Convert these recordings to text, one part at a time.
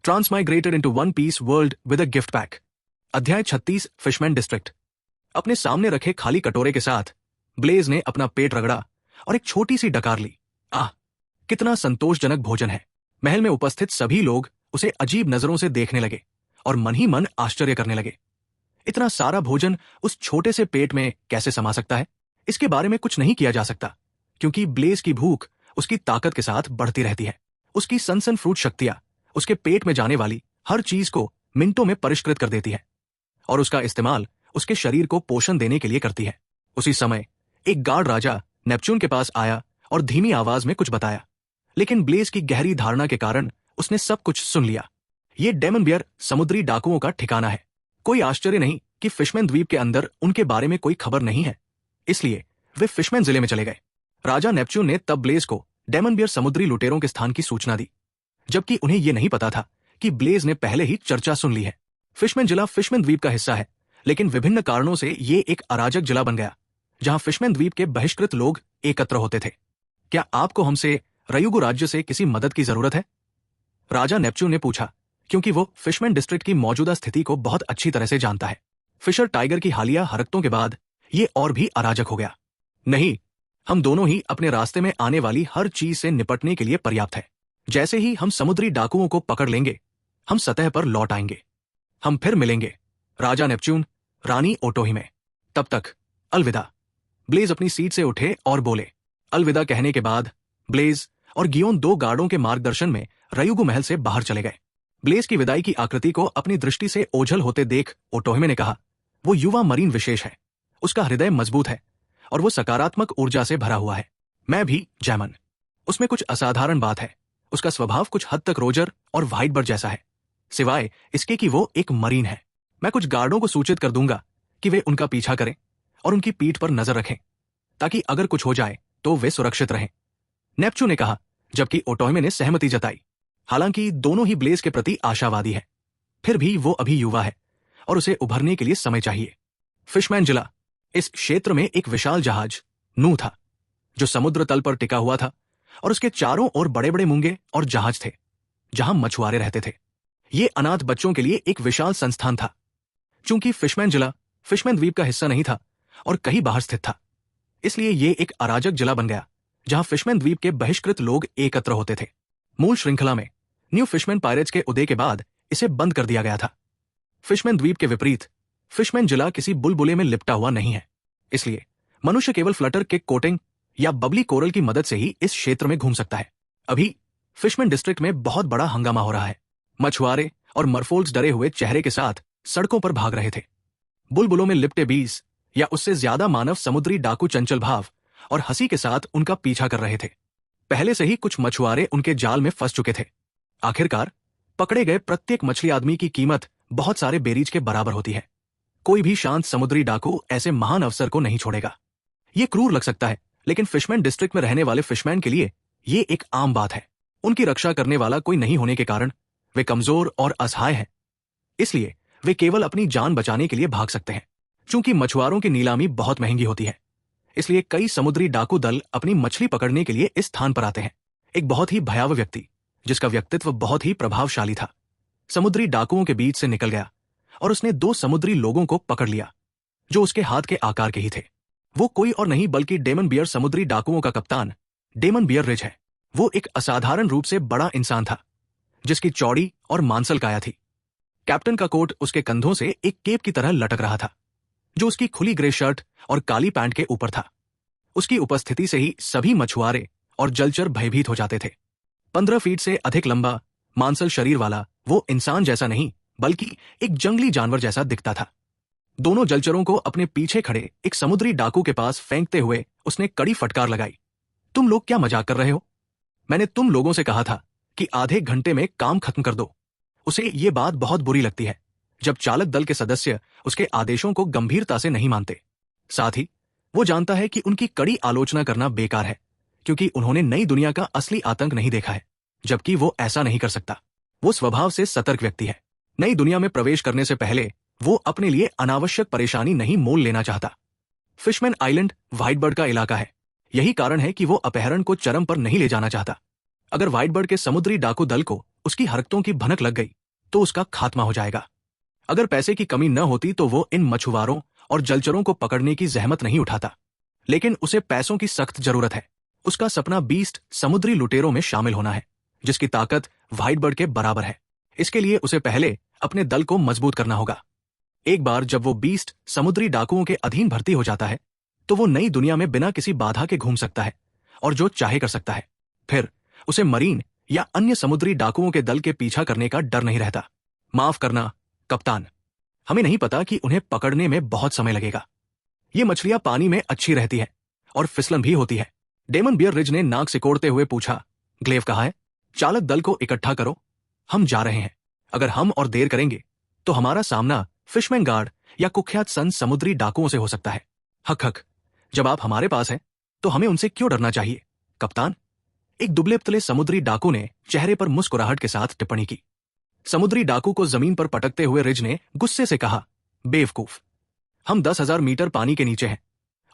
ट्रांसमाइग्रेटेड into one piece world with a gift pack. अध्याय 36 फिशमैन district. अपने सामने रखे खाली कटोरे के साथ ब्लेज ने अपना पेट रगड़ा और एक छोटी सी डकार ली। आह, कितना संतोषजनक भोजन है। महल में उपस्थित सभी लोग उसे अजीब नजरों से देखने लगे और मन ही मन आश्चर्य करने लगे। इतना सारा भोजन उस छोटे से पेट में कैसे समा सकता है? इसके बारे में कुछ नहीं किया जा सकता, क्योंकि ब्लेज की भूख उसकी ताकत के साथ बढ़ती रहती है। उसकी सनसन फ्रूट शक्तियां उसके पेट में जाने वाली हर चीज को मिनटों में परिष्कृत कर देती है और उसका इस्तेमाल उसके शरीर को पोषण देने के लिए करती है। उसी समय एक गार्ड राजा नेपच्यून के पास आया और धीमी आवाज में कुछ बताया, लेकिन ब्लेज की गहरी धारणा के कारण उसने सब कुछ सुन लिया। ये डेमन बियर समुद्री डाकुओं का ठिकाना है। कोई आश्चर्य नहीं कि फिशमैन द्वीप के अंदर उनके बारे में कोई खबर नहीं है, इसलिए वे फिशमैन जिले में चले गए। राजा नेपच्यून ने तब ब्लेज को डेमन बियर समुद्री लुटेरों के स्थान की सूचना दी, जबकि उन्हें यह नहीं पता था कि ब्लेज ने पहले ही चर्चा सुन ली है। फिशमैन जिला फिशमैन द्वीप का हिस्सा है, लेकिन विभिन्न कारणों से ये एक अराजक जिला बन गया, जहां फिशमैन द्वीप के बहिष्कृत लोग एकत्र होते थे। क्या आपको हमसे रयुगु राज्य से किसी मदद की जरूरत है? राजा नेपच्यून ने पूछा, क्योंकि वो फिशमैन डिस्ट्रिक्ट की मौजूदा स्थिति को बहुत अच्छी तरह से जानता है। फिशर टाइगर की हालिया हरकतों के बाद ये और भी अराजक हो गया। नहीं, हम दोनों ही अपने रास्ते में आने वाली हर चीज से निपटने के लिए पर्याप्त है। जैसे ही हम समुद्री डाकुओं को पकड़ लेंगे, हम सतह पर लौट आएंगे। हम फिर मिलेंगे, राजा नेपच्यून, रानी ओटोही में। तब तक अलविदा। ब्लेज अपनी सीट से उठे और बोले। अलविदा कहने के बाद ब्लेज और गियोन दो गार्डों के मार्गदर्शन में रयुगु महल से बाहर चले गए। ब्लेज की विदाई की आकृति को अपनी दृष्टि से ओझल होते देख ओटोहिमे ने कहा, वो युवा मरीन विशेष है। उसका हृदय मजबूत है और वो सकारात्मक ऊर्जा से भरा हुआ है। मैं भी जैमन। उसमें कुछ असाधारण बात है। उसका स्वभाव कुछ हद तक रोजर और व्हाइटबर्ड जैसा है, सिवाय इसके कि वो एक मरीन है। मैं कुछ गार्डों को सूचित कर दूंगा कि वे उनका पीछा करें और उनकी पीठ पर नजर रखें, ताकि अगर कुछ हो जाए तो वे सुरक्षित रहें, नेपच्यून ने कहा, जबकि ओटोहिमे ने सहमति जताई। हालांकि दोनों ही ब्लेज के प्रति आशावादी है, फिर भी वो अभी युवा है और उसे उभरने के लिए समय चाहिए। फिशमैन जिला, इस क्षेत्र में एक विशाल जहाज नू था, जो समुद्र तल पर टिका हुआ था, और उसके चारों ओर बड़े बड़े मूंगे और जहाज थे, जहां मछुआरे रहते थे। ये अनाथ बच्चों के लिए एक विशाल संस्थान था। चूंकि फिशमैन जिला फिशमैन द्वीप का हिस्सा नहीं था और कहीं बाहर स्थित था, इसलिए ये एक अराजक जिला बन गया, जहां फिशमैन द्वीप के बहिष्कृत लोग एकत्र होते थे। मूल श्रृंखला में न्यू फिशमैन पायरेट्स के उदय के बाद इसे बंद कर दिया गया था। फिशमैन द्वीप के विपरीत फिशमैन जिला किसी बुलबुले में लिपटा हुआ नहीं है, इसलिए मनुष्य केवल फ्लटर के कोटिंग या बबली कोरल की मदद से ही इस क्षेत्र में घूम सकता है। अभी फिशमैन डिस्ट्रिक्ट में बहुत बड़ा हंगामा हो रहा है। मछुआरे और मरफोल्स डरे हुए चेहरे के साथ सड़कों पर भाग रहे थे। बुलबुलों में लिपटे 20 या उससे ज्यादा मानव समुद्री डाकू चंचल भाव और हंसी के साथ उनका पीछा कर रहे थे। पहले से ही कुछ मछुआरे उनके जाल में फंस चुके थे। आखिरकार पकड़े गए प्रत्येक मछली आदमी की कीमत बहुत सारे बेरीज के बराबर होती है। कोई भी शांत समुद्री डाकू ऐसे महान अवसर को नहीं छोड़ेगा। ये क्रूर लग सकता है, लेकिन फिशमैन डिस्ट्रिक्ट में रहने वाले फिशमैन के लिए ये एक आम बात है। उनकी रक्षा करने वाला कोई नहीं होने के कारण वे कमजोर और असहाय हैं, इसलिए वे केवल अपनी जान बचाने के लिए भाग सकते हैं। चूंकि मछुआरों की नीलामी बहुत महंगी होती है, इसलिए कई समुद्री डाकू दल अपनी मछली पकड़ने के लिए इस स्थान पर आते हैं। एक बहुत ही भयावह व्यक्ति, जिसका व्यक्तित्व बहुत ही प्रभावशाली था, समुद्री डाकुओं के बीच से निकल गया और उसने 2 समुद्री लोगों को पकड़ लिया, जो उसके हाथ के आकार के ही थे। वो कोई और नहीं बल्कि डेमन बियर समुद्री डाकुओं का कप्तान डेमन बियर रिज है। वो एक असाधारण रूप से बड़ा इंसान था, जिसकी चौड़ी और मांसल काया थी। कैप्टन का कोट उसके कंधों से एक केप की तरह लटक रहा था, जो उसकी खुली ग्रे शर्ट और काली पैंट के ऊपर था। उसकी उपस्थिति से ही सभी मछुआरे और जलचर भयभीत हो जाते थे। 15 फीट से अधिक लंबा मांसल शरीर वाला वो इंसान जैसा नहीं, बल्कि एक जंगली जानवर जैसा दिखता था। दोनों जलचरों को अपने पीछे खड़े एक समुद्री डाकू के पास फेंकते हुए उसने कड़ी फटकार लगाई। तुम लोग क्या मजाक कर रहे हो? मैंने तुम लोगों से कहा था कि आधे घंटे में काम खत्म कर दो। उसे ये बात बहुत बुरी लगती है जब चालक दल के सदस्य उसके आदेशों को गंभीरता से नहीं मानते। साथ ही वो जानता है कि उनकी कड़ी आलोचना करना बेकार है, क्योंकि उन्होंने नई दुनिया का असली आतंक नहीं देखा है, जबकि वो ऐसा नहीं कर सकता। वो स्वभाव से सतर्क व्यक्ति है। नई दुनिया में प्रवेश करने से पहले वो अपने लिए अनावश्यक परेशानी नहीं मोल लेना चाहता। फिशमैन आइलैंड व्हाइटबर्ड का इलाका है। यही कारण है कि वो अपहरण को चरम पर नहीं ले जाना चाहता। अगर व्हाइटबर्ड के समुद्री डाकू दल को उसकी हरकतों की भनक लग गई तो उसका खात्मा हो जाएगा। अगर पैसे की कमी न होती तो वो इन मछुआरों और जलचरों को पकड़ने की जहमत नहीं उठाता, लेकिन उसे पैसों की सख्त जरूरत है। उसका सपना बीस्ट समुद्री लुटेरों में शामिल होना है, जिसकी ताकत व्हाइट बर्ड के बराबर है। इसके लिए उसे पहले अपने दल को मजबूत करना होगा। एक बार जब वो बीस्ट समुद्री डाकुओं के अधीन भर्ती हो जाता है तो वो नई दुनिया में बिना किसी बाधा के घूम सकता है और जो चाहे कर सकता है। फिर उसे मरीन या अन्य समुद्री डाकुओं के दल के पीछा करने का डर नहीं रहता। माफ करना कप्तान, हमें नहीं पता कि उन्हें पकड़ने में बहुत समय लगेगा। ये मछलियां पानी में अच्छी रहती है और फिसलन भी होती है। डेमन बियर रिज ने नाक सिकोड़ते हुए पूछा, ग्लेव कहाँ है? चालक दल को इकट्ठा करो, हम जा रहे हैं। अगर हम और देर करेंगे तो हमारा सामना फिशमैन गार्ड या कुख्यात सन समुद्री डाकुओं से हो सकता है। हक हक, जब आप हमारे पास हैं तो हमें उनसे क्यों डरना चाहिए कप्तान? एक दुबले पतले समुद्री डाकू ने चेहरे पर मुस्कुराहट के साथ टिप्पणी की। समुद्री डाकू को जमीन पर पटकते हुए रिज ने गुस्से से कहा, बेवकूफ, हम 10,000 मीटर पानी के नीचे हैं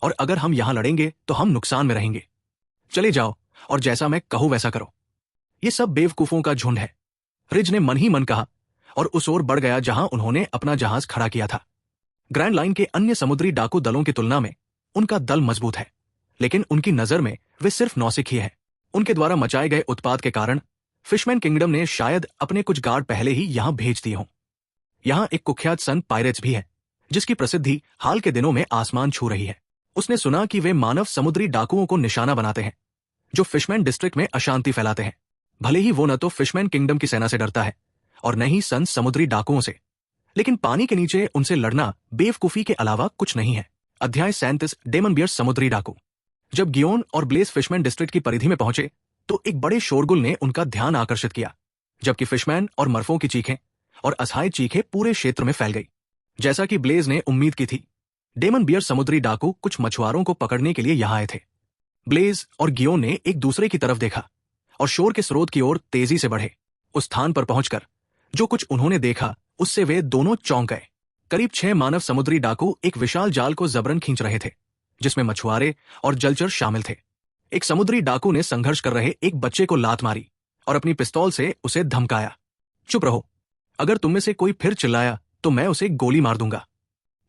और अगर हम यहां लड़ेंगे तो हम नुकसान में रहेंगे। चले जाओ और जैसा मैं कहूं वैसा करो। ये सब बेवकूफों का झुंड है, रिज ने मन ही मन कहा और उस ओर बढ़ गया जहां उन्होंने अपना जहाज खड़ा किया था। ग्रैंड लाइन के अन्य समुद्री डाकू दलों की तुलना में उनका दल मजबूत है, लेकिन उनकी नजर में वे सिर्फ नौसिखिए हैं। उनके द्वारा मचाए गए उत्पात के कारण फिशमैन किंगडम ने शायद अपने कुछ गार्ड पहले ही यहां भेज दिए हों। यहां एक कुख्यात सन पायरेट्स भी है, जिसकी प्रसिद्धि हाल के दिनों में आसमान छू रही है। उसने सुना कि वे मानव समुद्री डाकुओं को निशाना बनाते हैं, जो फिशमैन डिस्ट्रिक्ट में अशांति फैलाते हैं। भले ही वो न तो फिशमैन किंगडम की सेना से डरता है और न ही सन समुद्री डाकुओं से, लेकिन पानी के नीचे उनसे लड़ना बेवकूफी के अलावा कुछ नहीं है। अध्याय 37, डेमन बियर समुद्री डाकू। जब गियोन और ब्लेज फिशमैन डिस्ट्रिक्ट की परिधि में पहुंचे तो एक बड़े शोरगुल ने उनका ध्यान आकर्षित किया, जबकि फिशमैन और मर्फों की चीखें और असहाय चीखें पूरे क्षेत्र में फैल गई। जैसा कि ब्लेज ने उम्मीद की थी, डेमन बियर समुद्री डाकू कुछ मछुआरों को पकड़ने के लिए यहां आए थे। ब्लेज और गियोन ने एक दूसरे की तरफ देखा और शोर के स्रोत की ओर तेजी से बढ़े। उस स्थान पर पहुंचकर जो कुछ उन्होंने देखा उससे वे दोनों चौंक गए। करीब 6 मानव समुद्री डाकू एक विशाल जाल को जबरन खींच रहे थे, जिसमें मछुआरे और जलचर शामिल थे। एक समुद्री डाकू ने संघर्ष कर रहे एक बच्चे को लात मारी और अपनी पिस्तौल से उसे धमकाया, चुप रहो, अगर तुम में से कोई फिर चिल्लाया तो मैं उसे गोली मार दूंगा।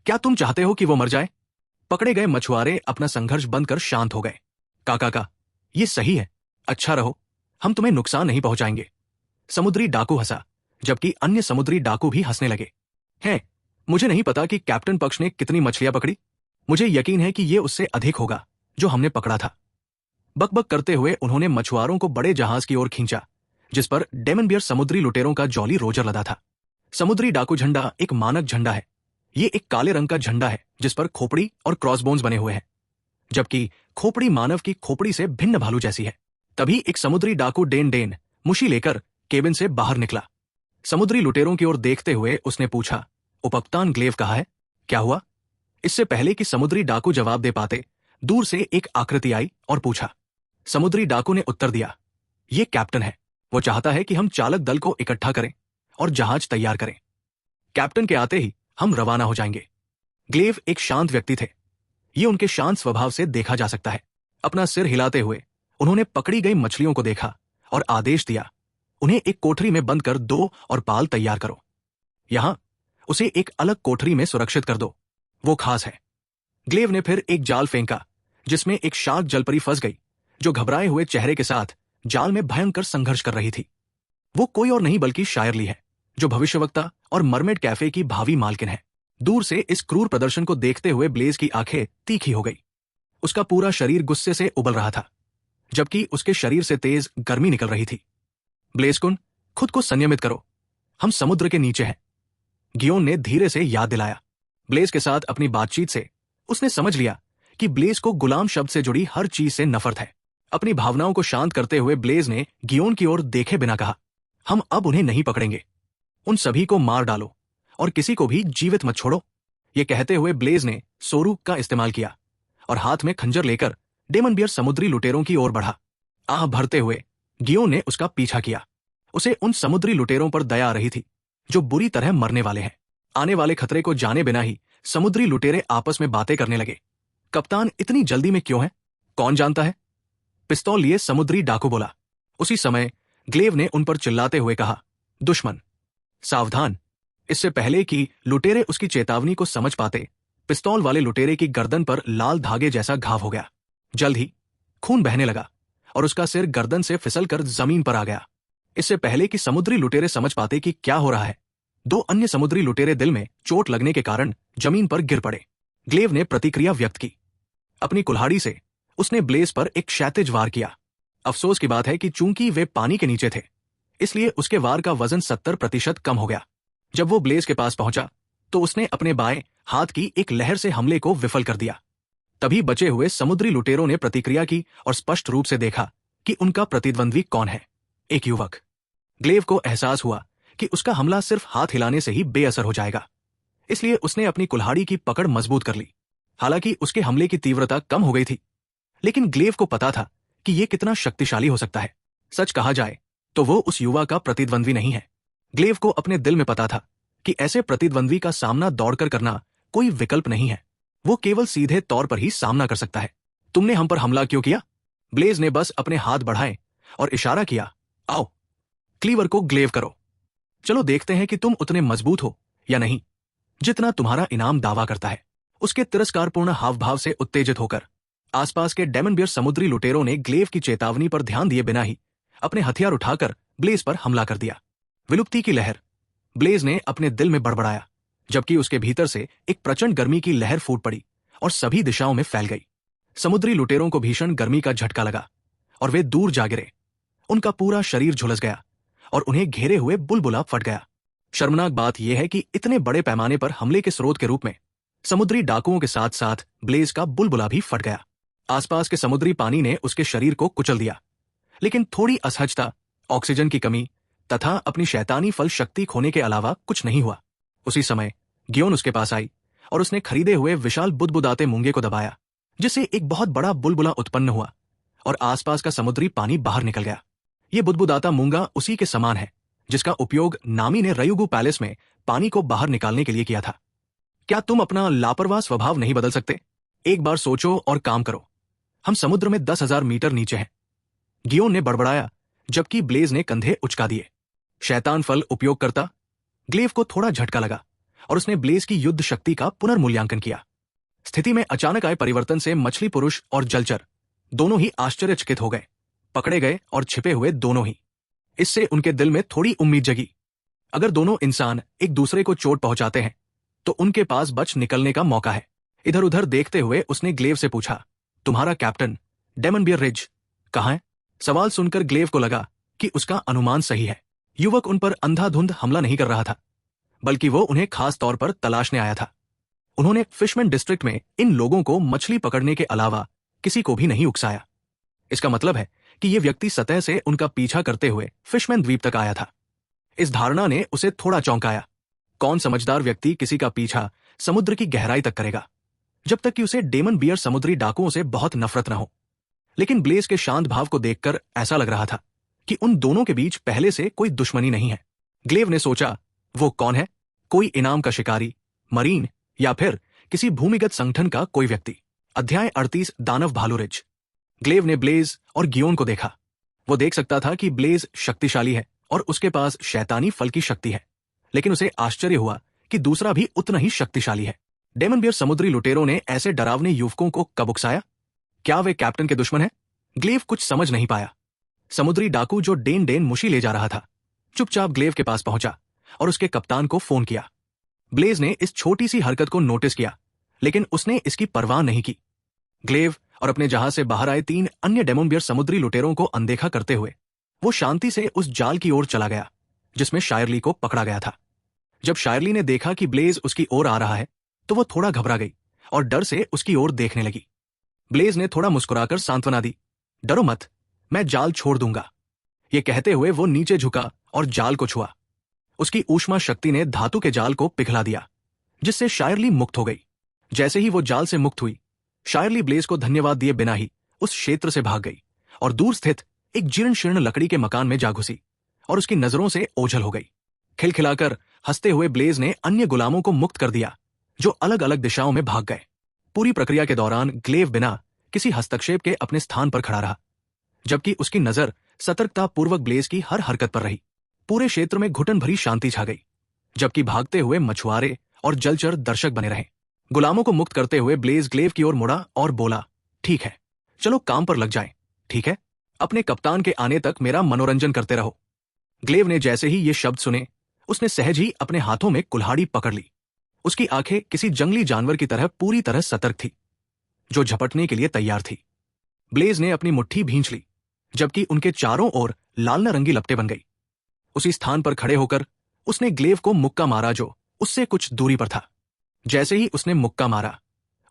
क्या तुम चाहते हो कि वो मर जाए? पकड़े गए मछुआरे अपना संघर्ष बंद कर शांत हो गए। काका, ये सही है, अच्छा रहो, हम तुम्हें नुकसान नहीं पहुंचाएंगे। समुद्री डाकू हंसा, जबकि अन्य समुद्री डाकू भी हंसने लगे। हैं, मुझे नहीं पता कि कैप्टन पक्ष ने कितनी मछलियां पकड़ी, मुझे यकीन है कि ये उससे अधिक होगा जो हमने पकड़ा था। बकबक करते हुए उन्होंने मछुआरों को बड़े जहाज की ओर खींचा, जिस पर डेमन बियर समुद्री लुटेरों का जॉली रोजर लदा था। समुद्री डाकू झंडा एक मानक झंडा है। ये एक काले रंग का झंडा है जिस पर खोपड़ी और क्रॉसबोन्स बने हुए हैं, जबकि खोपड़ी मानव की खोपड़ी से भिन्न भालू जैसी है। तभी एक समुद्री डाकू डेन मुशी लेकर केबिन से बाहर निकला। समुद्री लुटेरों की ओर देखते हुए उसने पूछा, उपकप्तान ग्लेव कहाँ है? क्या हुआ? इससे पहले कि समुद्री डाकू जवाब दे पाते, दूर से एक आकृति आई और पूछा। समुद्री डाकू ने उत्तर दिया, ये कैप्टन है, वो चाहता है कि हम चालक दल को इकट्ठा करें और जहाज तैयार करें। कैप्टन के आते ही हम रवाना हो जाएंगे। ग्लेव एक शांत व्यक्ति थे, ये उनके शांत स्वभाव से देखा जा सकता है। अपना सिर हिलाते हुए उन्होंने पकड़ी गई मछलियों को देखा और आदेश दिया, उन्हें एक कोठरी में बंद कर दो और पाल तैयार करो। यहां उसे एक अलग कोठरी में सुरक्षित कर दो, वो खास है। ग्लेव ने फिर एक जाल फेंका, जिसमें एक शार्क जलपरी फंस गई, जो घबराए हुए चेहरे के साथ जाल में भयंकर संघर्ष कर रही थी। वो कोई और नहीं बल्कि शायरली है, जो भविष्यवक्ता और मरमेड कैफे की भावी मालकिन है। दूर से इस क्रूर प्रदर्शन को देखते हुए ब्लेज की आंखें तीखी हो गई। उसका पूरा शरीर गुस्से से उबल रहा था, जबकि उसके शरीर से तेज गर्मी निकल रही थी। ब्लेजकुन, खुद को संयमित करो, हम समुद्र के नीचे हैं, गियोन ने धीरे से याद दिलाया। ब्लेज के साथ अपनी बातचीत से उसने समझ लिया कि ब्लेज को गुलाम शब्द से जुड़ी हर चीज से नफरत है। अपनी भावनाओं को शांत करते हुए ब्लेज ने गियोन की ओर देखे बिना कहा, हम अब उन्हें नहीं पकड़ेंगे, उन सभी को मार डालो और किसी को भी जीवित मत छोड़ो। ये कहते हुए ब्लेज ने सोरू का इस्तेमाल किया और हाथ में खंजर लेकर डेमन बियर समुद्री लुटेरों की ओर बढ़ा। आह भरते हुए गियोन ने उसका पीछा किया। उसे उन समुद्री लुटेरों पर दया आ रही थी जो बुरी तरह मरने वाले हैं। आने वाले खतरे को जाने बिना ही समुद्री लुटेरे आपस में बातें करने लगे। कप्तान इतनी जल्दी में क्यों है? कौन जानता है? पिस्तौल लिए समुद्री डाकू बोला। उसी समय ग्लेव ने उन पर चिल्लाते हुए कहा, दुश्मन, सावधान। इससे पहले कि लुटेरे उसकी चेतावनी को समझ पाते, पिस्तौल वाले लुटेरे की गर्दन पर लाल धागे जैसा घाव हो गया। जल्द ही खून बहने लगा और उसका सिर गर्दन से फिसलकर जमीन पर आ गया। इससे पहले कि समुद्री लुटेरे समझ पाते कि क्या हो रहा है, दो अन्य समुद्री लुटेरे दिल में चोट लगने के कारण जमीन पर गिर पड़े। ग्लेव ने प्रतिक्रिया व्यक्त की। अपनी कुल्हाड़ी से उसने ब्लेज पर एक क्षैतिज वार किया। अफसोस की बात है कि चूंकि वे पानी के नीचे थे, इसलिए उसके वार का वजन 70% कम हो गया। जब वो ब्लेज के पास पहुंचा तो उसने अपने बाएं हाथ की एक लहर से हमले को विफल कर दिया। तभी बचे हुए समुद्री लुटेरों ने प्रतिक्रिया की और स्पष्ट रूप से देखा कि उनका प्रतिद्वंद्वी कौन है, एक युवक। ग्लेव को एहसास हुआ कि उसका हमला सिर्फ हाथ हिलाने से ही बेअसर हो जाएगा, इसलिए उसने अपनी कुल्हाड़ी की पकड़ मजबूत कर ली। हालांकि उसके हमले की तीव्रता कम हो गई थी, लेकिन ग्लेव को पता था कि यह कितना शक्तिशाली हो सकता है। सच कहा जाए तो वो उस युवा का प्रतिद्वंद्वी नहीं है। ग्लेव को अपने दिल में पता था कि ऐसे प्रतिद्वंद्वी का सामना दौड़कर करना कोई विकल्प नहीं है, वो केवल सीधे तौर पर ही सामना कर सकता है। तुमने हम पर हमला क्यों किया? ब्लेज ने बस अपने हाथ बढ़ाए और इशारा किया, आओ, क्लीवर को ग्लेव करो। चलो देखते हैं कि तुम उतने मजबूत हो या नहीं जितना तुम्हारा इनाम दावा करता है। उसके तिरस्कारपूर्ण हावभाव से उत्तेजित होकर आसपास के डेमनबियर समुद्री लुटेरों ने ग्लेव की चेतावनी पर ध्यान दिए बिना ही अपने हथियार उठाकर ब्लेज पर हमला कर दिया। विलुप्ति की लहर, ब्लेज ने अपने दिल में बड़बड़ाया, जबकि उसके भीतर से एक प्रचंड गर्मी की लहर फूट पड़ी और सभी दिशाओं में फैल गई। समुद्री लुटेरों को भीषण गर्मी का झटका लगा और वे दूर जा गिरे। उनका पूरा शरीर झुलस गया और उन्हें घेरे हुए बुलबुला फट गया। शर्मनाक बात यह है कि इतने बड़े पैमाने पर हमले के स्रोत के रूप में समुद्री डाकुओं के साथ साथ ब्लेज का बुलबुला भी फट गया। आसपास के समुद्री पानी ने उसके शरीर को कुचल दिया, लेकिन थोड़ी असहजता, ऑक्सीजन की कमी तथा अपनी शैतानी फल शक्ति खोने के अलावा कुछ नहीं हुआ। उसी समय गियोन उसके पास आई और उसने खरीदे हुए विशाल बुदबुदाते मूंगे को दबाया, जिससे एक बहुत बड़ा बुलबुला उत्पन्न हुआ और आसपास का समुद्री पानी बाहर निकल गया। ये बुदबुदाता मूंगा उसी के समान है जिसका उपयोग नामी ने रयुगु पैलेस में पानी को बाहर निकालने के लिए किया था। क्या तुम अपना लापरवाह स्वभाव नहीं बदल सकते? एक बार सोचो और काम करो। हम समुद्र में 10,000 मीटर नीचे हैं। गियोन ने बड़बड़ाया, जबकि ब्लेज ने कंधे उचका दिए। शैतान फल उपयोग करता? ग्लेव को थोड़ा झटका लगा और उसने ब्लेज की युद्ध शक्ति का पुनर्मूल्यांकन किया। स्थिति में अचानक आए परिवर्तन से मछली पुरुष और जलचर दोनों ही आश्चर्यचकित हो गए, पकड़े गए और छिपे हुए दोनों ही। इससे उनके दिल में थोड़ी उम्मीद जगी। अगर दोनों इंसान एक दूसरे को चोट पहुंचाते हैं तो उनके पास बच निकलने का मौका है। इधर उधर देखते हुए उसने ग्लेव से पूछा, तुम्हारा कैप्टन डेमनबियर रिज कहाँ है? सवाल सुनकर ग्लेव को लगा कि उसका अनुमान सही है। युवक उन पर अंधाधुंध हमला नहीं कर रहा था, बल्कि वो उन्हें खास तौर पर तलाशने आया था। उन्होंने फिशमैन डिस्ट्रिक्ट में इन लोगों को मछली पकड़ने के अलावा किसी को भी नहीं उकसाया। इसका मतलब है कि ये व्यक्ति सतह से उनका पीछा करते हुए फिशमैन द्वीप तक आया था। इस धारणा ने उसे थोड़ा चौंकाया। कौन समझदार व्यक्ति किसी का पीछा समुद्र की गहराई तक करेगा, जब तक कि उसे डेमन बियर समुद्री डाकुओं से बहुत नफरत न हो? लेकिन ब्लेज के शांत भाव को देखकर ऐसा लग रहा था कि उन दोनों के बीच पहले से कोई दुश्मनी नहीं है। ग्लेव ने सोचा, वो कौन है? कोई इनाम का शिकारी, मरीन, या फिर किसी भूमिगत संगठन का कोई व्यक्ति। अध्याय 38 दानव भालू रिज। ग्लेव ने ब्लेज और गियोन को देखा। वो देख सकता था कि ब्लेज शक्तिशाली है और उसके पास शैतानी फल की शक्ति है, लेकिन उसे आश्चर्य हुआ कि दूसरा भी उतना ही शक्तिशाली है। डेमनबियर समुद्री लुटेरों ने ऐसे डरावने युवकों को कब उकसाया? क्या वे कैप्टन के दुश्मन हैं? ग्लेव कुछ समझ नहीं पाया। समुद्री डाकू जो डेन डेन मुशी ले जा रहा था, चुपचाप ग्लेव के पास पहुंचा और उसके कप्तान को फोन किया। ब्लेज ने इस छोटी सी हरकत को नोटिस किया, लेकिन उसने इसकी परवाह नहीं की। ग्लेव और अपने जहाज से बाहर आए 3 अन्य डेमनबियर समुद्री लुटेरों को अनदेखा करते हुए वो शांति से उस जाल की ओर चला गया जिसमें शायरली को पकड़ा गया था। जब शायरली ने देखा कि ब्लेज उसकी ओर आ रहा है तो वो थोड़ा घबरा गई और डर से उसकी ओर देखने लगी। ब्लेज ने थोड़ा मुस्कुराकर सांत्वना दी, डरो मत, मैं जाल छोड़ दूंगा। ये कहते हुए वो नीचे झुका और जाल को छुआ। उसकी ऊष्मा शक्ति ने धातु के जाल को पिघला दिया, जिससे शायरली मुक्त हो गई। जैसे ही वो जाल से मुक्त हुई, शायरली ब्लेज को धन्यवाद दिए बिना ही उस क्षेत्र से भाग गई और दूर स्थित एक जीर्ण शीर्ण लकड़ी के मकान में जा घुसी और उसकी नजरों से ओझल हो गई। खिलखिलाकर हंसते हुए ब्लेज ने अन्य गुलामों को मुक्त कर दिया जो अलग अलग दिशाओं में भाग गए। पूरी प्रक्रिया के दौरान ग्लेव बिना किसी हस्तक्षेप के अपने स्थान पर खड़ा रहा, जबकि उसकी नजर सतर्कतापूर्वक ब्लेज की हर हरकत पर रही। पूरे क्षेत्र में घुटन भरी शांति छा गई, जबकि भागते हुए मछुआरे और जलचर दर्शक बने रहे। गुलामों को मुक्त करते हुए ब्लेज ग्लेव की ओर मुड़ा और बोला, ठीक है, चलो काम पर लग जाएं, ठीक है? अपने कप्तान के आने तक मेरा मनोरंजन करते रहो। ग्लेव ने जैसे ही ये शब्द सुने, उसने सहज ही अपने हाथों में कुल्हाड़ी पकड़ ली। उसकी आंखें किसी जंगली जानवर की तरह पूरी तरह सतर्क थी, जो झपटने के लिए तैयार थी। ब्लेज ने अपनी मुट्ठी भींच ली, जबकि उनके चारों ओर लाल नारंगी लपटें बन गई। उसी स्थान पर खड़े होकर उसने ग्लेव को मुक्का मारा जो उससे कुछ दूरी पर था। जैसे ही उसने मुक्का मारा,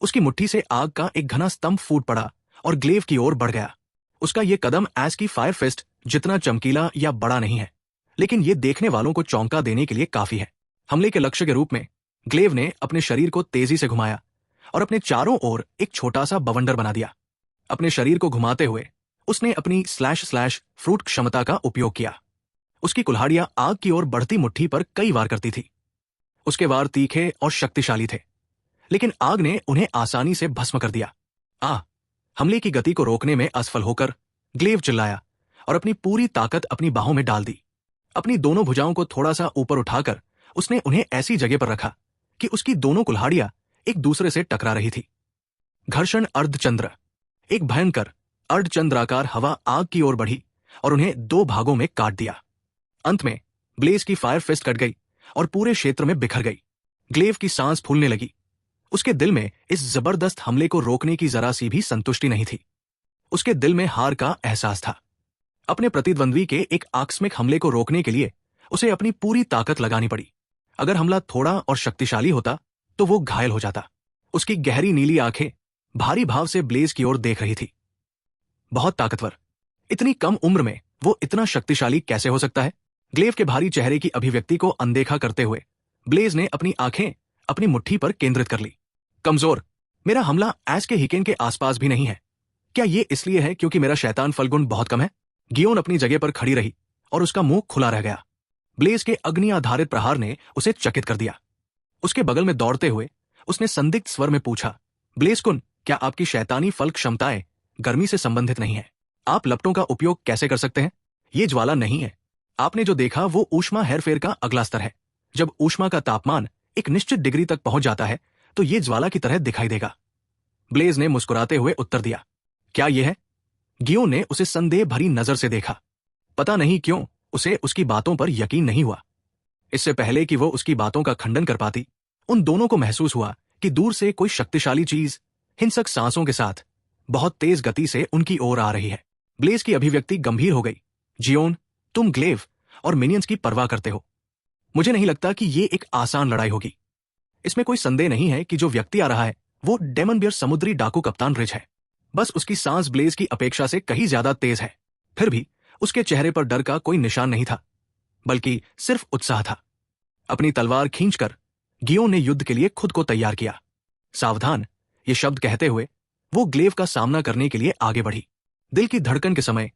उसकी मुट्ठी से आग का एक घना स्तंभ फूट पड़ा और ग्लेव की ओर बढ़ गया। उसका यह कदम एस की फायर फिस्ट जितना चमकीला या बड़ा नहीं है, लेकिन यह देखने वालों को चौंका देने के लिए काफी है। हमले के लक्ष्य के रूप में ग्लेव ने अपने शरीर को तेजी से घुमाया और अपने चारों ओर एक छोटा सा बवंडर बना दिया। अपने शरीर को घुमाते हुए उसने अपनी स्लैश स्लैश फ्रूट क्षमता का उपयोग किया। उसकी कुल्हाड़ियां आग की ओर बढ़ती मुट्ठी पर कई वार करती थी। उसके वार तीखे और शक्तिशाली थे, लेकिन आग ने उन्हें आसानी से भस्म कर दिया। हमले की गति को रोकने में असफल होकर ग्लेव चिल्लाया और अपनी पूरी ताकत अपनी बाहों में डाल दी। अपनी दोनों भुजाओं को थोड़ा सा ऊपर उठाकर उसने उन्हें ऐसी जगह पर रखा कि उसकी दोनों कुल्हाड़ियां एक दूसरे से टकरा रही थी। घर्षण अर्धचंद्र। एक भयंकर अर्धचंद्राकार हवा आग की ओर बढ़ी और उन्हें दो भागों में काट दिया। अंत में ब्लेज की फायर फिस्ट कट गई और पूरे क्षेत्र में बिखर गई। ग्लेव की सांस फूलने लगी। उसके दिल में इस जबरदस्त हमले को रोकने की जरा सी भी संतुष्टि नहीं थी। उसके दिल में हार का एहसास था। अपने प्रतिद्वंद्वी के एक आकस्मिक हमले को रोकने के लिए उसे अपनी पूरी ताकत लगानी पड़ी। अगर हमला थोड़ा और शक्तिशाली होता तो वो घायल हो जाता। उसकी गहरी नीली आंखें भारी भाव से ब्लेज की ओर देख रही थी। बहुत ताकतवर, इतनी कम उम्र में वो इतना शक्तिशाली कैसे हो सकता है? ग्लेव के भारी चेहरे की अभिव्यक्ति को अनदेखा करते हुए ब्लेज ने अपनी आंखें अपनी मुट्ठी पर केंद्रित कर ली। कमजोर, मेरा हमला एस के हिकेन के आसपास भी नहीं है। क्या ये इसलिए है क्योंकि मेरा शैतान फलगुण बहुत कम है? गियोन अपनी जगह पर खड़ी रही और उसका मुंह खुला रह गया। ब्लेज के अग्नि आधारित प्रहार ने उसे चकित कर दिया। उसके बगल में दौड़ते हुए उसने संदिग्ध स्वर में पूछा, ब्लेज कुन, क्या आपकी शैतानी फल क्षमताएं गर्मी से संबंधित नहीं है? आप लपटों का उपयोग कैसे कर सकते हैं? ये ज्वाला नहीं है। आपने जो देखा वो ऊष्मा हेरफेर का अगला स्तर है। जब ऊष्मा का तापमान एक निश्चित डिग्री तक पहुंच जाता है तो ये ज्वाला की तरह दिखाई देगा। ब्लेज ने मुस्कुराते हुए उत्तर दिया। क्या यह है? गियोन ने उसे संदेह भरी नजर से देखा। पता नहीं क्यों उसे उसकी बातों पर यकीन नहीं हुआ। इससे पहले कि वो उसकी बातों का खंडन कर पाती, उन दोनों को महसूस हुआ कि दूर से कोई शक्तिशाली चीज हिंसक सांसों के साथ बहुत तेज गति से उनकी ओर आ रही है। ब्लेज की अभिव्यक्ति गंभीर हो गई। जियोन, तुम ग्लेव और मिनियंस की परवाह करते हो। मुझे नहीं लगता कि ये एक आसान लड़ाई होगी। इसमें कोई संदेह नहीं है कि जो व्यक्ति आ रहा है वो डेमन बियर समुद्री डाकू कप्तान रिज है। बस उसकी सांस ब्लेज की अपेक्षा से कहीं ज्यादा तेज है। फिर भी उसके चेहरे पर डर का कोई निशान नहीं था, बल्कि सिर्फ उत्साह था। अपनी तलवार खींचकर गियोन ने युद्ध के लिए खुद को तैयार किया। सावधान, ये शब्द कहते हुए वो ग्लेव का सामना करने के लिए आगे बढ़ी। दिल की धड़कन के समय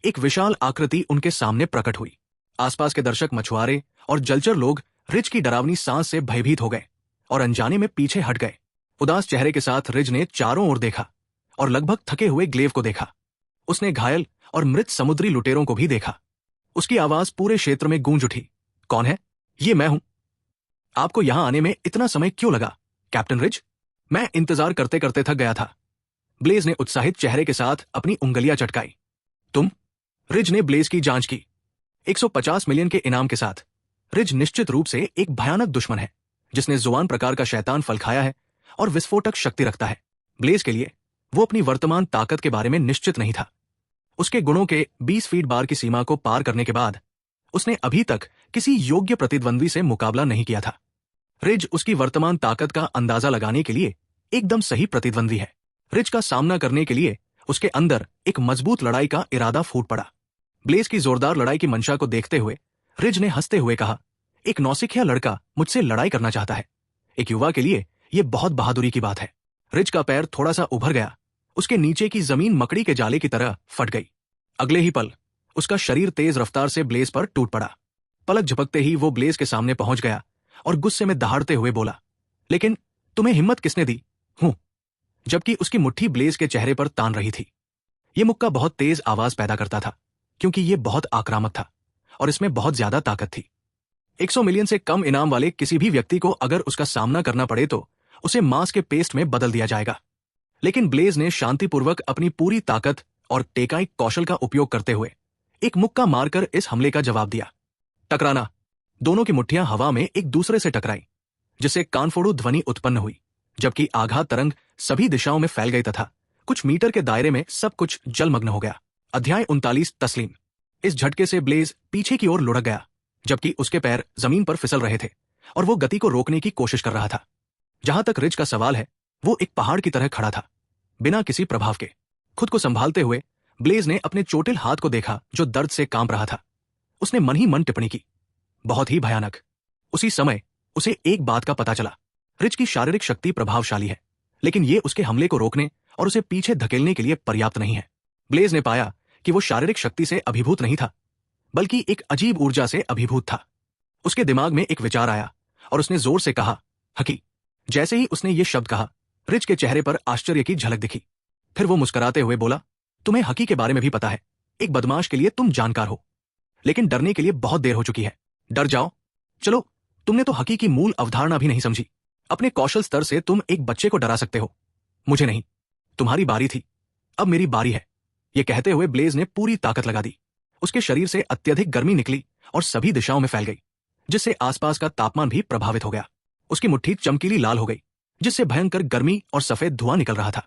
एक विशाल आकृति उनके सामने प्रकट हुई। आसपास के दर्शक, मछुआरे और जलचर लोग रिज की डरावनी सांस से भयभीत हो गए और अनजाने में पीछे हट गए। उदास चेहरे के साथ रिज ने चारों ओर देखा और लगभग थके हुए ग्लेव को देखा। उसने घायल और मृत समुद्री लुटेरों को भी देखा। उसकी आवाज पूरे क्षेत्र में गूंज उठी। कौन है? ये मैं हूं। आपको यहां आने में इतना समय क्यों लगा, कैप्टन रिज? मैं इंतजार करते करते थक गया था। ब्लेज ने उत्साहित चेहरे के साथ अपनी उंगलियां चटकाई। तुम? रिज ने ब्लेज की जांच की। 150 मिलियन के इनाम के साथ रिज निश्चित रूप से एक भयानक दुश्मन है, जिसने जुआन प्रकार का शैतान फल खाया है और विस्फोटक शक्ति रखता है। ब्लेज के लिए वो अपनी वर्तमान ताकत के बारे में निश्चित नहीं था। उसके गुणों के 20 फीट बार की सीमा को पार करने के बाद उसने अभी तक किसी योग्य प्रतिद्वंद्वी से मुकाबला नहीं किया था। रिज उसकी वर्तमान ताकत का अंदाजा लगाने के लिए एकदम सही प्रतिद्वंद्वी है। रिज का सामना करने के लिए उसके अंदर एक मजबूत लड़ाई का इरादा फूट पड़ा। ब्लेज की जोरदार लड़ाई की मंशा को देखते हुए रिज ने हंसते हुए कहा, एक नौसिखिया लड़का मुझसे लड़ाई करना चाहता है। एक युवा के लिए यह बहुत बहादुरी की बात है। रिज का पैर थोड़ा सा उभर गया। उसके नीचे की जमीन मकड़ी के जाले की तरह फट गई। अगले ही पल उसका शरीर तेज रफ्तार से ब्लेज पर टूट पड़ा। पलक झपकते ही वो ब्लेज के सामने पहुंच गया और गुस्से में दहाड़ते हुए बोला, लेकिन तुम्हें हिम्मत किसने दी? हूं। जबकि उसकी मुट्ठी ब्लेज के चेहरे पर तान रही थी। ये मुक्का बहुत तेज आवाज पैदा करता था, क्योंकि ये बहुत आक्रामक था और इसमें बहुत ज्यादा ताकत थी। 100 मिलियन से कम इनाम वाले किसी भी व्यक्ति को अगर उसका सामना करना पड़े तो उसे मांस के पेस्ट में बदल दिया जाएगा। लेकिन ब्लेज ने शांतिपूर्वक अपनी पूरी ताकत और टेकाई कौशल का उपयोग करते हुए एक मुक्का मारकर इस हमले का जवाब दिया। टकराना। दोनों की मुट्ठियां हवा में एक दूसरे से टकराई, जिससे कानफोड़ू ध्वनि उत्पन्न हुई, जबकि आघात तरंग सभी दिशाओं में फैल गई तथा कुछ मीटर के दायरे में सब कुछ जलमग्न हो गया। अध्याय 39 तस्लीम। इस झटके से ब्लेज पीछे की ओर लुढ़क गया, जबकि उसके पैर जमीन पर फिसल रहे थे और वो गति को रोकने की कोशिश कर रहा था। जहां तक रिज का सवाल है, वो एक पहाड़ की तरह खड़ा था, बिना किसी प्रभाव के। खुद को संभालते हुए ब्लेज ने अपने चोटिल हाथ को देखा जो दर्द से कांप रहा था। उसने मन ही मन टिप्पणी की, बहुत ही भयानक। उसी समय उसे एक बात का पता चला, रिज की शारीरिक शक्ति प्रभावशाली है, लेकिन ये उसके हमले को रोकने और उसे पीछे धकेलने के लिए पर्याप्त नहीं है। ब्लेज ने पाया कि वो शारीरिक शक्ति से अभिभूत नहीं था, बल्कि एक अजीब ऊर्जा से अभिभूत था। उसके दिमाग में एक विचार आया और उसने जोर से कहा, हकी। जैसे ही उसने ये शब्द कहा, रिच के चेहरे पर आश्चर्य की झलक दिखी। फिर वो मुस्कुराते हुए बोला, तुम्हें हकी के बारे में भी पता है। एक बदमाश के लिए तुम जानकार हो, लेकिन डरने के लिए बहुत देर हो चुकी है। डर जाओ। चलो, तुमने तो हकी की मूल अवधारणा भी नहीं समझी। अपने कौशल स्तर से तुम एक बच्चे को डरा सकते हो, मुझे नहीं। तुम्हारी बारी थी, अब मेरी बारी है। यह कहते हुए ब्लेज ने पूरी ताकत लगा दी। उसके शरीर से अत्यधिक गर्मी निकली और सभी दिशाओं में फैल गई, जिससे आसपास का तापमान भी प्रभावित हो गया। उसकी मुट्ठी चमकीली लाल हो गई, जिससे भयंकर गर्मी और सफेद धुआं निकल रहा था।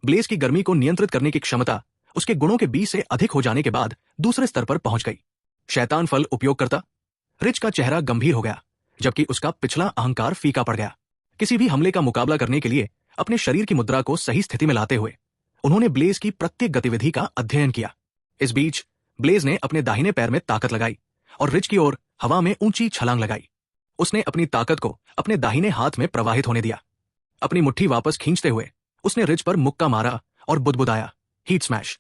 ब्लेज की गर्मी को नियंत्रित करने की क्षमता उसके गुणों के 20 से अधिक हो जाने के बाद दूसरे स्तर पर पहुंच गई। शैतान फल उपयोगकर्ता। रिच का चेहरा गंभीर हो गया, जबकि उसका पिछला अहंकार फीका पड़ गया। किसी भी हमले का मुकाबला करने के लिए अपने शरीर की मुद्रा को सही स्थिति में लाते हुए उन्होंने ब्लेज की प्रत्येक गतिविधि का अध्ययन किया। इस बीच ब्लेज ने अपने दाहिने पैर में ताकत लगाई और रिच की ओर हवा में ऊंची छलांग लगाई। उसने अपनी ताकत को अपने दाहिने हाथ में प्रवाहित होने दिया। अपनी मुट्ठी वापस खींचते हुए उसने रिच पर मुक्का मारा और बुदबुदाया, हीट स्मैश।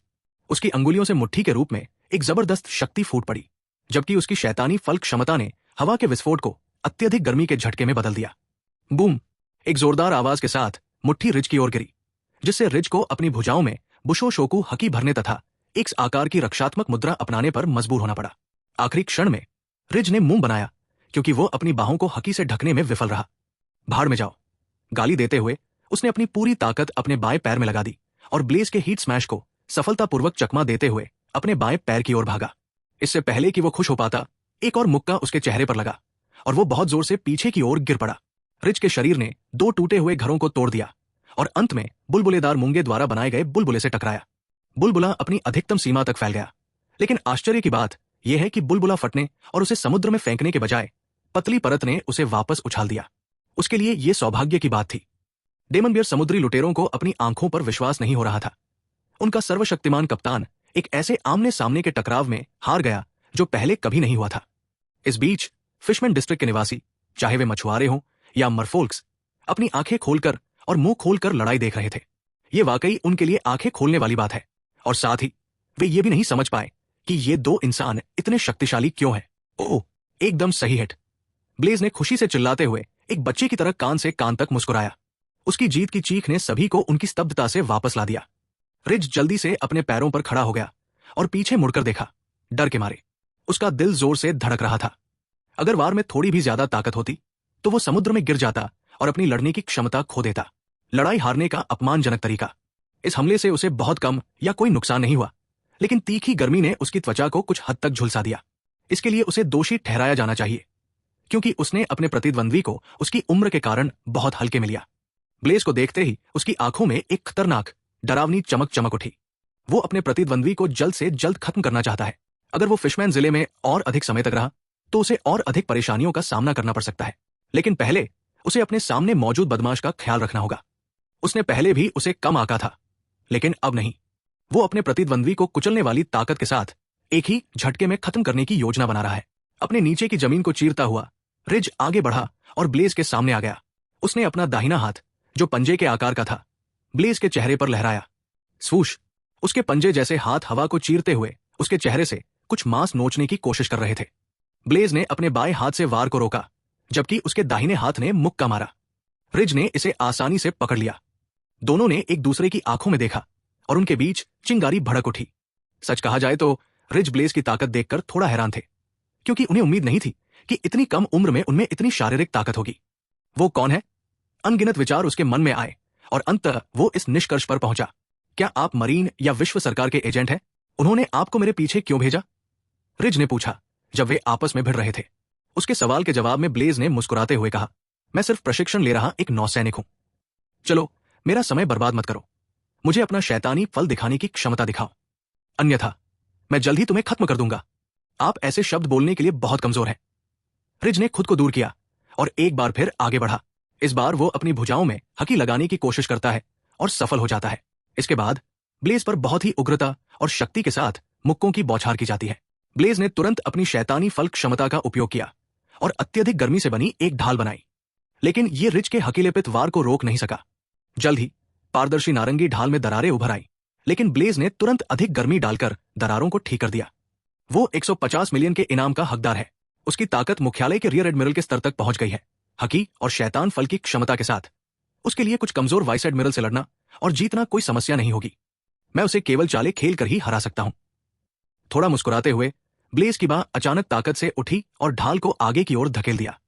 उसकी अंगुलियों से मुट्ठी के रूप में एक जबरदस्त शक्ति फूट पड़ी, जबकि उसकी शैतानी फल क्षमता ने हवा के विस्फोट को अत्यधिक गर्मी के झटके में बदल दिया। बूम! एक जोरदार आवाज के साथ मुट्ठी रिच की ओर गिरी, जिससे रिच को अपनी भुजाओं में बुशो शोकू हकी भरने तथा एक आकार की रक्षात्मक मुद्रा अपनाने पर मजबूर होना पड़ा। आखिरी क्षण में रिच ने मुंह बनाया, क्योंकि वो अपनी बाहों को हकी से ढकने में विफल रहा। भाड़ में जाओ। गाली देते हुए उसने अपनी पूरी ताकत अपने बाएं पैर में लगा दी और ब्लेज के हीट स्मैश को सफलतापूर्वक चकमा देते हुए अपने बाएं पैर की ओर भागा। इससे पहले कि वो खुश हो पाता, एक और मुक्का उसके चेहरे पर लगा और वो बहुत जोर से पीछे की ओर गिर पड़ा। रिच के शरीर ने 2 टूटे हुए घरों को तोड़ दिया और अंत में बुलबुलेदार मूंगे द्वारा बनाए गए बुलबुले से टकराया। बुलबुला अपनी अधिकतम सीमा तक फैल गया, लेकिन आश्चर्य की बात यह है कि बुलबुला फटने और उसे समुद्र में फेंकने के बजाय पतली परत ने उसे वापस उछाल दिया। उसके लिए यह सौभाग्य की बात थी। डेमन बियर समुद्री लुटेरों को अपनी आंखों पर विश्वास नहीं हो रहा था। उनका सर्वशक्तिमान कप्तान एक ऐसे आमने सामने के टकराव में हार गया जो पहले कभी नहीं हुआ था। इस बीच फिशमैन डिस्ट्रिक्ट के निवासी, चाहे वे मछुआरे हों या मरफोल्क्स, अपनी आंखें खोलकर और मुंह खोलकर लड़ाई देख रहे थे। ये वाकई उनके लिए आंखें खोलने वाली बात है, और साथ ही वे ये भी नहीं समझ पाए कि ये 2 इंसान इतने शक्तिशाली क्यों हैं। ओह, एकदम सही हिट। ब्लेज ने खुशी से चिल्लाते हुए एक बच्चे की तरह कान से कान तक मुस्कुराया। उसकी जीत की चीख ने सभी को उनकी स्तब्धता से वापस ला दिया। रिज जल्दी से अपने पैरों पर खड़ा हो गया और पीछे मुड़कर देखा। डर के मारे उसका दिल जोर से धड़क रहा था। अगर वार में थोड़ी भी ज्यादा ताकत होती तो वो समुद्र में गिर जाता और अपनी लड़ने की क्षमता खो देता। लड़ाई हारने का अपमानजनक तरीका। इस हमले से उसे बहुत कम या कोई नुकसान नहीं हुआ, लेकिन तीखी गर्मी ने उसकी त्वचा को कुछ हद तक झुलसा दिया। इसके लिए उसे दोषी ठहराया जाना चाहिए, क्योंकि उसने अपने प्रतिद्वंद्वी को उसकी उम्र के कारण बहुत हल्के में लिया। ब्लेज को देखते ही उसकी आंखों में एक खतरनाक डरावनी चमक चमक उठी। वो अपने प्रतिद्वंद्वी को जल्द से जल्द खत्म करना चाहता है। अगर वो फिशमैन जिले में और अधिक समय तक रहा तो उसे और अधिक परेशानियों का सामना करना पड़ सकता है, लेकिन पहले उसे अपने सामने मौजूद बदमाश का ख्याल रखना होगा। उसने पहले भी उसे कम आंका था, लेकिन अब नहीं। वो अपने प्रतिद्वंद्वी को कुचलने वाली ताकत के साथ एक ही झटके में खत्म करने की योजना बना रहा है। अपने नीचे की जमीन को चीरता हुआ रिज आगे बढ़ा और ब्लेज के सामने आ गया। उसने अपना दाहिना हाथ, जो पंजे के आकार का था, ब्लेज के चेहरे पर लहराया। स्वूश! उसके पंजे जैसे हाथ हवा को चीरते हुए उसके चेहरे से कुछ मांस नोचने की कोशिश कर रहे थे। ब्लेज ने अपने बाएं हाथ से वार को रोका, जबकि उसके दाहिने हाथ ने मुक्का मारा। रिज ने इसे आसानी से पकड़ लिया। दोनों ने एक दूसरे की आंखों में देखा और उनके बीच चिंगारी भड़क उठी। सच कहा जाए तो रिज ब्लेज की ताकत देखकर थोड़ा हैरान थे। क्योंकि उन्हें उम्मीद नहीं थी कि इतनी कम उम्र में उनमें इतनी शारीरिक ताकत होगी। वो कौन है? अनगिनत विचार उसके मन में आए और अंततः वो इस निष्कर्ष पर पहुंचा। क्या आप मरीन या विश्व सरकार के एजेंट हैं? उन्होंने आपको मेरे पीछे क्यों भेजा? रिज ने पूछा जब वे आपस में भिड़ रहे थे। उसके सवाल के जवाब में ब्लेज ने मुस्कुराते हुए कहा, मैं सिर्फ प्रशिक्षण ले रहा एक नौसैनिक हूं। चलो मेरा समय बर्बाद मत करो, मुझे अपना शैतानी फल दिखाने की क्षमता दिखाओ, अन्यथा मैं जल्द ही तुम्हें खत्म कर दूंगा। आप ऐसे शब्द बोलने के लिए बहुत कमजोर हैं। रिज ने खुद को दूर किया और एक बार फिर आगे बढ़ा। इस बार वो अपनी भुजाओं में हकी लगाने की कोशिश करता है और सफल हो जाता है। इसके बाद ब्लेज पर बहुत ही उग्रता और शक्ति के साथ मुक्कों की बौछार की जाती है। ब्लेज ने तुरंत अपनी शैतानी फल क्षमता का उपयोग किया और अत्यधिक गर्मी से बनी एक ढाल बनाई, लेकिन ये रिज के हकीलेपित वार को रोक नहीं सका। जल्द ही पारदर्शी नारंगी ढाल में दरारें उभर आई, लेकिन ब्लेज ने तुरंत अधिक गर्मी डालकर दरारों को ठीक कर दिया। वो 150 मिलियन के इनाम का हकदार है। उसकी ताकत मुख्यालय के रियर एडमिरल के स्तर तक पहुंच गई है। हकी और शैतान फल की क्षमता के साथ उसके लिए कुछ कमजोर वाइस एडमिरल से लड़ना और जीतना कोई समस्या नहीं होगी। मैं उसे केवल चालें खेल कर ही हरा सकता हूं। थोड़ा मुस्कुराते हुए ब्लेज की बाह अचानक ताकत से उठी और ढाल को आगे की ओर धकेल दिया,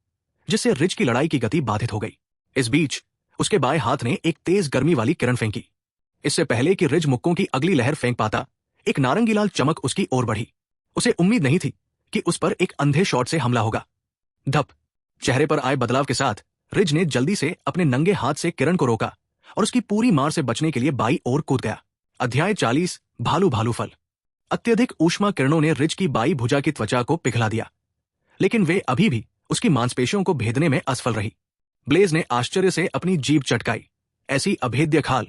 जिससे रिज की लड़ाई की गति बाधित हो गई। इस बीच उसके बाएं हाथ ने एक तेज गर्मी वाली किरण फेंकी। इससे पहले कि रिज मुक्कों की अगली लहर फेंक पाता, एक नारंगी लाल चमक उसकी ओर बढ़ी। उसे उम्मीद नहीं थी कि उस पर एक अंधे शॉट से हमला होगा। धप! चेहरे पर आए बदलाव के साथ रिज ने जल्दी से अपने नंगे हाथ से किरण को रोका और उसकी पूरी मार से बचने के लिए बाई ओर कूद गया। अध्याय 40 भालू भालू फल। अत्यधिक ऊष्मा किरणों ने रिज की बाई भुजा की त्वचा को पिघला दिया, लेकिन वे अभी भी उसकी मांसपेशियों को भेदने में असफल रही। ब्लेज ने आश्चर्य से अपनी जीभ चटकाई। ऐसी अभेद्य खाल!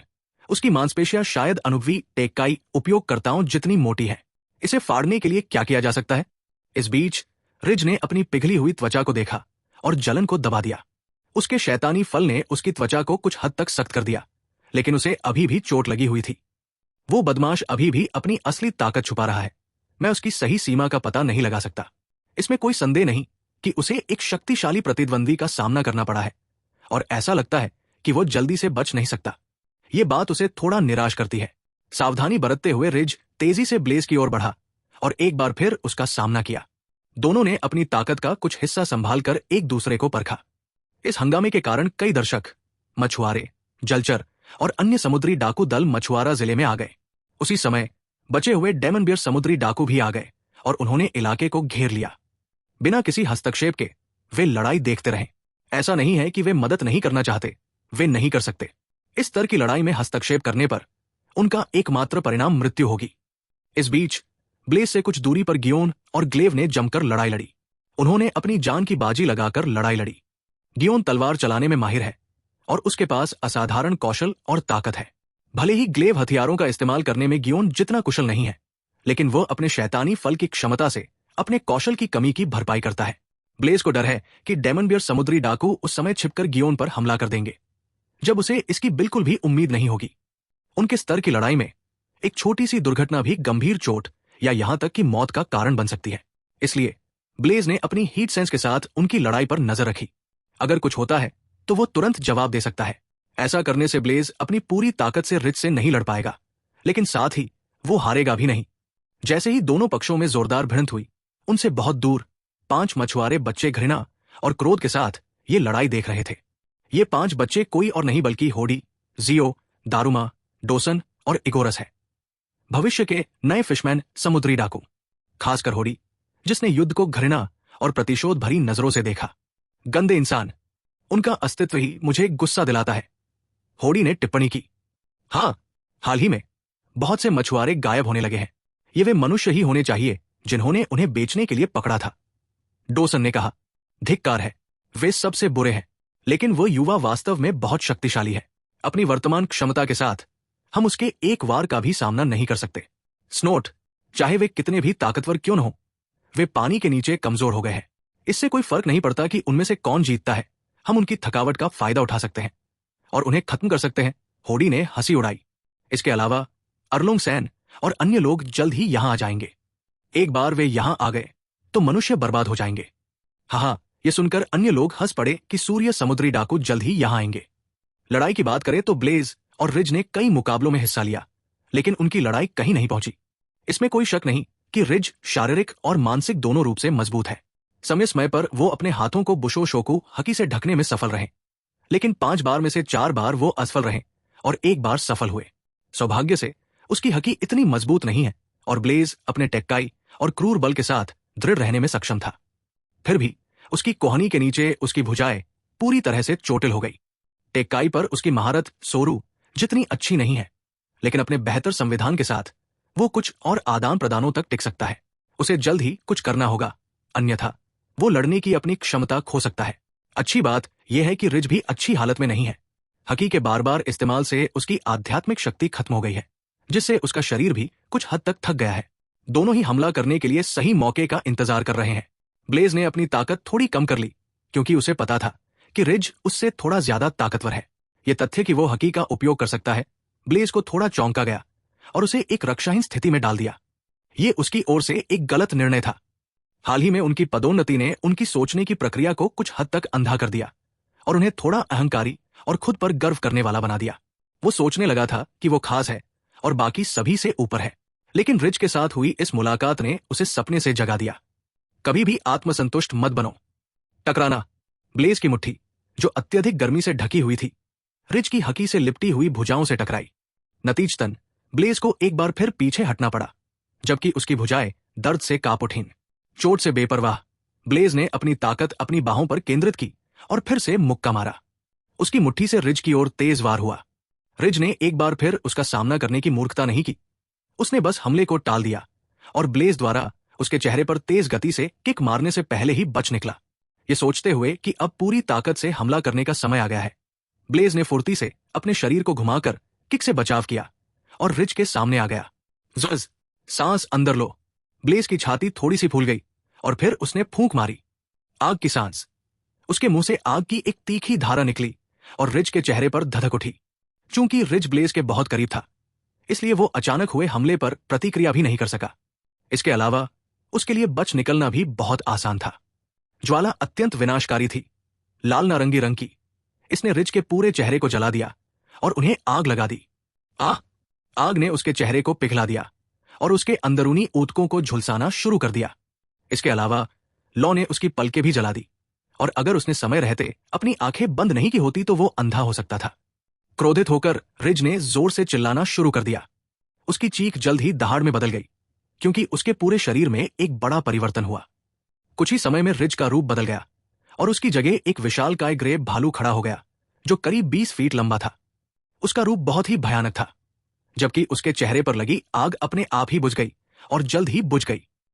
उसकी मांसपेशियां शायद अनुभवी टेक्काई उपयोगकर्ताओं जितनी मोटी है। इसे फाड़ने के लिए क्या किया जा सकता है? इस बीच रिज ने अपनी पिघली हुई त्वचा को देखा और जलन को दबा दिया। उसके शैतानी फल ने उसकी त्वचा को कुछ हद तक सख्त कर दिया, लेकिन उसे अभी भी चोट लगी हुई थी। वो बदमाश अभी भी अपनी असली ताकत छुपा रहा है। मैं उसकी सही सीमा का पता नहीं लगा सकता। इसमें कोई संदेह नहीं कि उसे एक शक्तिशाली प्रतिद्वंदी का सामना करना पड़ा है और ऐसा लगता है कि वो जल्दी से बच नहीं सकता। ये बात उसे थोड़ा निराश करती है। सावधानी बरतते हुए रिज तेजी से ब्लेज की ओर बढ़ा और एक बार फिर उसका सामना किया। दोनों ने अपनी ताकत का कुछ हिस्सा संभालकर एक दूसरे को परखा। इस हंगामे के कारण कई दर्शक, मछुआरे, जलचर और अन्य समुद्री डाकू दल मछुआरा जिले में आ गए। उसी समय बचे हुए डेमन बियर समुद्री डाकू भी आ गए और उन्होंने इलाके को घेर लिया। बिना किसी हस्तक्षेप के वे लड़ाई देखते रहे। ऐसा नहीं है कि वे मदद नहीं करना चाहते, वे नहीं कर सकते। इस स्तर की लड़ाई में हस्तक्षेप करने पर उनका एकमात्र परिणाम मृत्यु होगी। इस बीच ब्लेज से कुछ दूरी पर गियोन और ग्लेव ने जमकर लड़ाई लड़ी। उन्होंने अपनी जान की बाजी लगाकर लड़ाई लड़ी। गियोन तलवार चलाने में माहिर है और उसके पास असाधारण कौशल और ताकत है। भले ही ग्लेव हथियारों का इस्तेमाल करने में गियोन जितना कुशल नहीं है, लेकिन वो अपने शैतानी फल की क्षमता से अपने कौशल की कमी की भरपाई करता है। ब्लेज को डर है कि डेमन बियर समुद्री डाकू उस समय छिपकर गियोन पर हमला कर देंगे जब उसे इसकी बिल्कुल भी उम्मीद नहीं होगी। उनके स्तर की लड़ाई में एक छोटी सी दुर्घटना भी गंभीर चोट या यहां तक कि मौत का कारण बन सकती है। इसलिए ब्लेज ने अपनी हीट सेंस के साथ उनकी लड़ाई पर नजर रखी। अगर कुछ होता है तो वो तुरंत जवाब दे सकता है। ऐसा करने से ब्लेज अपनी पूरी ताकत से रिज से नहीं लड़ पाएगा, लेकिन साथ ही वो हारेगा भी नहीं। जैसे ही दोनों पक्षों में जोरदार भिड़ंत हुई, उनसे बहुत दूर 5 मछुआरे बच्चे घृणा और क्रोध के साथ ये लड़ाई देख रहे थे। ये 5 बच्चे कोई और नहीं बल्कि होडी, जियो, दारुमा, डोसन और इगोरस है। भविष्य के नए फिशमैन समुद्री डाकू, खासकर होडी, जिसने युद्ध को घृणा और प्रतिशोध भरी नजरों से देखा। गंदे इंसान, उनका अस्तित्व ही मुझे गुस्सा दिलाता है, होडी ने टिप्पणी की। हाँ, हाल ही में बहुत से मछुआरे गायब होने लगे हैं। ये वे मनुष्य ही होने चाहिए जिन्होंने उन्हें बेचने के लिए पकड़ा था, डोसन ने कहा। धिक्कार है, वे सबसे बुरे हैं, लेकिन वो युवा वास्तव में बहुत शक्तिशाली है। अपनी वर्तमान क्षमता के साथ हम उसके एक वार का भी सामना नहीं कर सकते। स्नोट, चाहे वे कितने भी ताकतवर क्यों न हो, वे पानी के नीचे कमजोर हो गए हैं। इससे कोई फर्क नहीं पड़ता कि उनमें से कौन जीतता है, हम उनकी थकावट का फायदा उठा सकते हैं और उन्हें खत्म कर सकते हैं। होडी ने हंसी उड़ाई। इसके अलावा अरलोंग सैन और अन्य लोग जल्द ही यहां आ जाएंगे। एक बार वे यहां आ गए तो मनुष्य बर्बाद हो जाएंगे। हाँ, ये सुनकर अन्य लोग हंस पड़े कि सूर्य समुद्री डाकू जल्द ही यहां आएंगे। लड़ाई की बात करें तो ब्लेज और रिज ने कई मुकाबलों में हिस्सा लिया, लेकिन उनकी लड़ाई कहीं नहीं पहुंची। इसमें कोई शक नहीं कि रिज शारीरिक और मानसिक दोनों रूप से मजबूत है। समय समय पर वो अपने हाथों को बुशो शोकू हकी से ढकने में सफल रहे, लेकिन 5 बार में से 4 बार वो असफल रहे और 1 बार सफल हुए। सौभाग्य से उसकी हकी इतनी मजबूत नहीं है और ब्लेज अपने टेक्काई और क्रूर बल के साथ दृढ़ रहने में सक्षम था। फिर भी उसकी कोहनी के नीचे उसकी भुजाएं पूरी तरह से चोटिल हो गई। टेक्काई पर उसकी महारत सोरू जितनी अच्छी नहीं है, लेकिन अपने बेहतर संविधान के साथ वो कुछ और आदान प्रदानों तक टिक सकता है। उसे जल्द ही कुछ करना होगा, अन्यथा वो लड़ने की अपनी क्षमता खो सकता है। अच्छी बात यह है कि रिज भी अच्छी हालत में नहीं है। हकी के बार बार इस्तेमाल से उसकी आध्यात्मिक शक्ति खत्म हो गई है, जिससे उसका शरीर भी कुछ हद तक थक गया है। दोनों ही हमला करने के लिए सही मौके का इंतजार कर रहे हैं। ब्लेज ने अपनी ताकत थोड़ी कम कर ली, क्योंकि उसे पता था कि रिज उससे थोड़ा ज्यादा ताकतवर है। यह तथ्य कि वो हकी का उपयोग कर सकता है, ब्लेज को थोड़ा चौंका गया और उसे एक रक्षाहीन स्थिति में डाल दिया। ये उसकी ओर से एक गलत निर्णय था। हाल ही में उनकी पदोन्नति ने उनकी सोचने की प्रक्रिया को कुछ हद तक अंधा कर दिया और उन्हें थोड़ा अहंकारी और खुद पर गर्व करने वाला बना दिया। वो सोचने लगा था कि वो खास है और बाकी सभी से ऊपर है, लेकिन रिज के साथ हुई इस मुलाकात ने उसे सपने से जगा दिया। कभी भी आत्मसंतुष्ट मत बनो। टकराना। ब्लेज की मुट्ठी, जो अत्यधिक गर्मी से ढकी हुई थी, रिज की हकी से लिपटी हुई भुजाओं से टकराई। नतीजतन ब्लेज को एक बार फिर पीछे हटना पड़ा, जबकि उसकी भुजाएं दर्द से कांप उठीं। चोट से बेपरवाह ब्लेज ने अपनी ताकत अपनी बाहों पर केंद्रित की और फिर से मुक्का मारा। उसकी मुट्ठी से रिज की ओर तेज वार हुआ। रिज ने एक बार फिर उसका सामना करने की मूर्खता नहीं की। उसने बस हमले को टाल दिया और ब्लेज द्वारा उसके चेहरे पर तेज गति से किक मारने से पहले ही बच निकला, ये सोचते हुए कि अब पूरी ताकत से हमला करने का समय आ गया है। ब्लेज ने फुर्ती से अपने शरीर को घुमाकर किक से बचाव किया और रिज के सामने आ गया। ज़ज़, सांस अंदर लो। ब्लेज की छाती थोड़ी सी फूल गई और फिर उसने फूंक मारी। आग की सांस। उसके मुंह से आग की एक तीखी धारा निकली और रिज के चेहरे पर धधक उठी। चूंकि रिज ब्लेज के बहुत करीब था, इसलिए वो अचानक हुए हमले पर प्रतिक्रिया भी नहीं कर सका। इसके अलावा उसके लिए बच निकलना भी बहुत आसान था। ज्वाला अत्यंत विनाशकारी थी, लाल नारंगी रंग की। इसने रिज के पूरे चेहरे को जला दिया और उन्हें आग लगा दी। आग ने उसके चेहरे को पिघला दिया और उसके अंदरूनी ऊतकों को झुलसाना शुरू कर दिया। इसके अलावा लॉ ने उसकी पलकें भी जला दी और अगर उसने समय रहते अपनी आंखें बंद नहीं की होती तो वो अंधा हो सकता था। क्रोधित होकर रिज ने जोर से चिल्लाना शुरू कर दिया। उसकी चीख जल्द ही दहाड़ में बदल गई, क्योंकि उसके पूरे शरीर में एक बड़ा परिवर्तन हुआ। कुछ ही समय में रिज का रूप बदल गया और उसकी जगह एक विशालकाय ग्रे भालू खड़ा हो गया, जो करीब 20 फीट लंबा था। उसका रूप बहुत ही भयानक था, जबकि उसके चेहरे पर लगी आग अपने आप ही बुझ गई और जल्द ही बुझ गई।